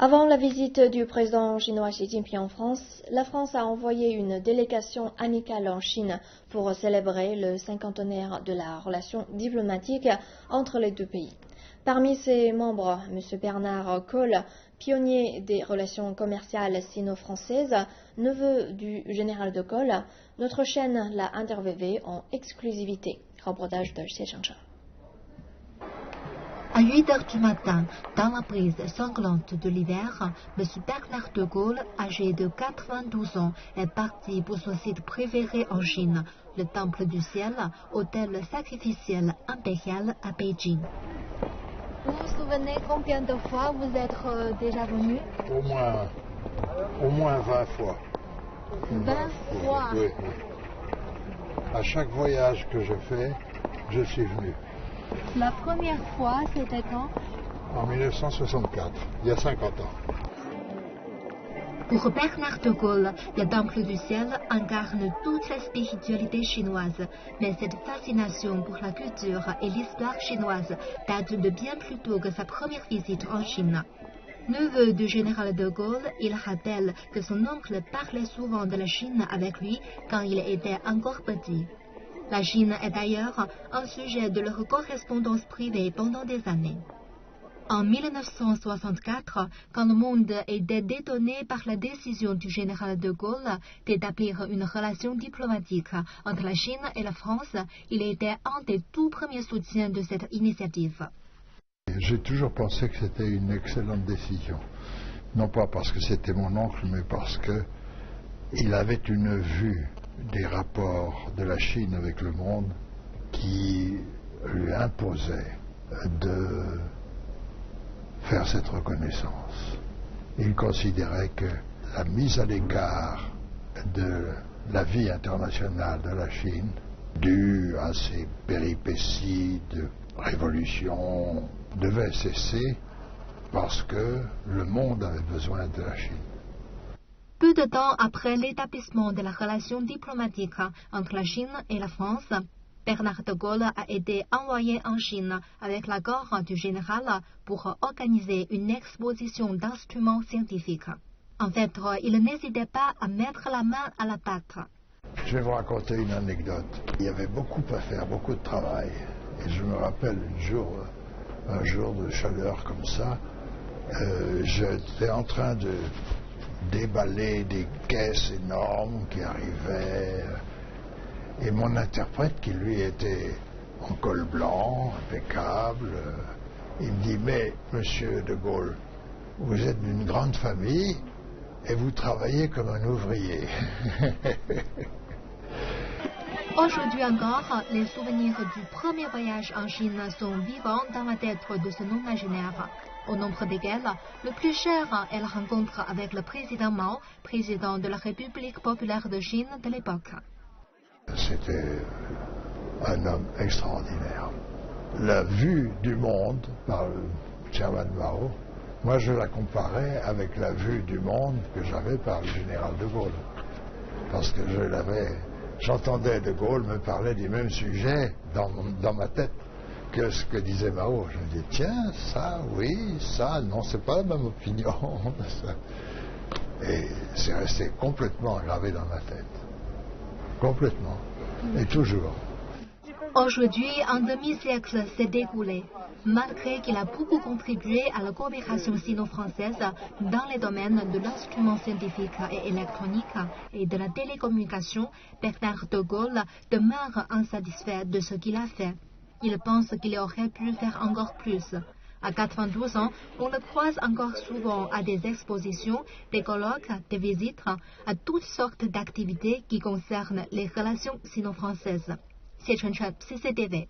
Avant la visite du président chinois Xi Jinping en France, la France a envoyé une délégation amicale en Chine pour célébrer le cinquantenaire de la relation diplomatique entre les deux pays. Parmi ses membres, M. Bernard Cole, pionnier des relations commerciales sino-françaises, neveu du général de Gaulle, notre chaîne l'a interviewé en exclusivité. Reportage de Xie Chengcheng. À 8 heures du matin, dans la brise sanglante de l'hiver, M. Bernard de Gaulle, âgé de 92 ans, est parti pour son site préféré en Chine, le Temple du Ciel, hôtel sacrificiel impérial à Beijing. Vous vous souvenez combien de fois vous êtes déjà venu? Au moins 20 fois. 20 fois? Oui. À chaque voyage que je fais, je suis venu. La première fois, c'était quand? En 1964, il y a 50 ans. Pour Bernard de Gaulle, le Temple du Ciel incarne toute la spiritualité chinoise, mais cette fascination pour la culture et l'histoire chinoise date de bien plus tôt que sa première visite en Chine. Neveu du général de Gaulle, il rappelle que son oncle parlait souvent de la Chine avec lui quand il était encore petit. La Chine est d'ailleurs un sujet de leur correspondance privée pendant des années. En 1964, quand le monde était détonné par la décision du général de Gaulle d'établir une relation diplomatique entre la Chine et la France, il était un des tout premiers soutiens de cette initiative. J'ai toujours pensé que c'était une excellente décision. Non pas parce que c'était mon oncle, mais parce qu'il avait une vue des rapports de la Chine avec le monde qui lui imposait de faire cette reconnaissance. Il considérait que la mise à l'écart de la vie internationale de la Chine, due à ses péripéties de révolution, devait cesser parce que le monde avait besoin de la Chine. Peu de temps après l'établissement de la relation diplomatique entre la Chine et la France, Bernard de Gaulle a été envoyé en Chine avec l'accord du général pour organiser une exposition d'instruments scientifiques. En fait, il n'hésitait pas à mettre la main à la pâte. Je vais vous raconter une anecdote. Il y avait beaucoup à faire, beaucoup de travail. Et je me rappelle un jour de chaleur comme ça, j'étais en train de déballer des caisses énormes qui arrivaient. Et mon interprète, qui lui était en col blanc, impeccable, il me dit: mais monsieur de Gaulle, vous êtes d'une grande famille et vous travaillez comme un ouvrier. Aujourd'hui encore, les souvenirs du premier voyage en Chine sont vivants dans la tête de ce nonagénaire, au nombre desquels le plus cher est la rencontre avec le président Mao, président de la République populaire de Chine de l'époque. C'était un homme extraordinaire. La vue du monde par le chairman Mao, moi je la comparais avec la vue du monde que j'avais par le général de Gaulle. Parce que j'entendais de Gaulle me parler des mêmes sujets dans ma tête que ce que disait Mao. Je me dis: tiens, ça, oui, ça, non, c'est pas la même opinion. Et c'est resté complètement gravé dans ma tête. Complètement. Et toujours. Aujourd'hui, un demi-siècle s'est écoulé. Malgré qu'il a beaucoup contribué à la coopération sino-française dans les domaines de l'instrument scientifique et électronique et de la télécommunication, Bernard de Gaulle demeure insatisfait de ce qu'il a fait. Il pense qu'il aurait pu faire encore plus. À 92 ans, on le croise encore souvent à des expositions, des colloques, des visites, à toutes sortes d'activités qui concernent les relations sino-françaises. Xie Chengcheng, CCTV.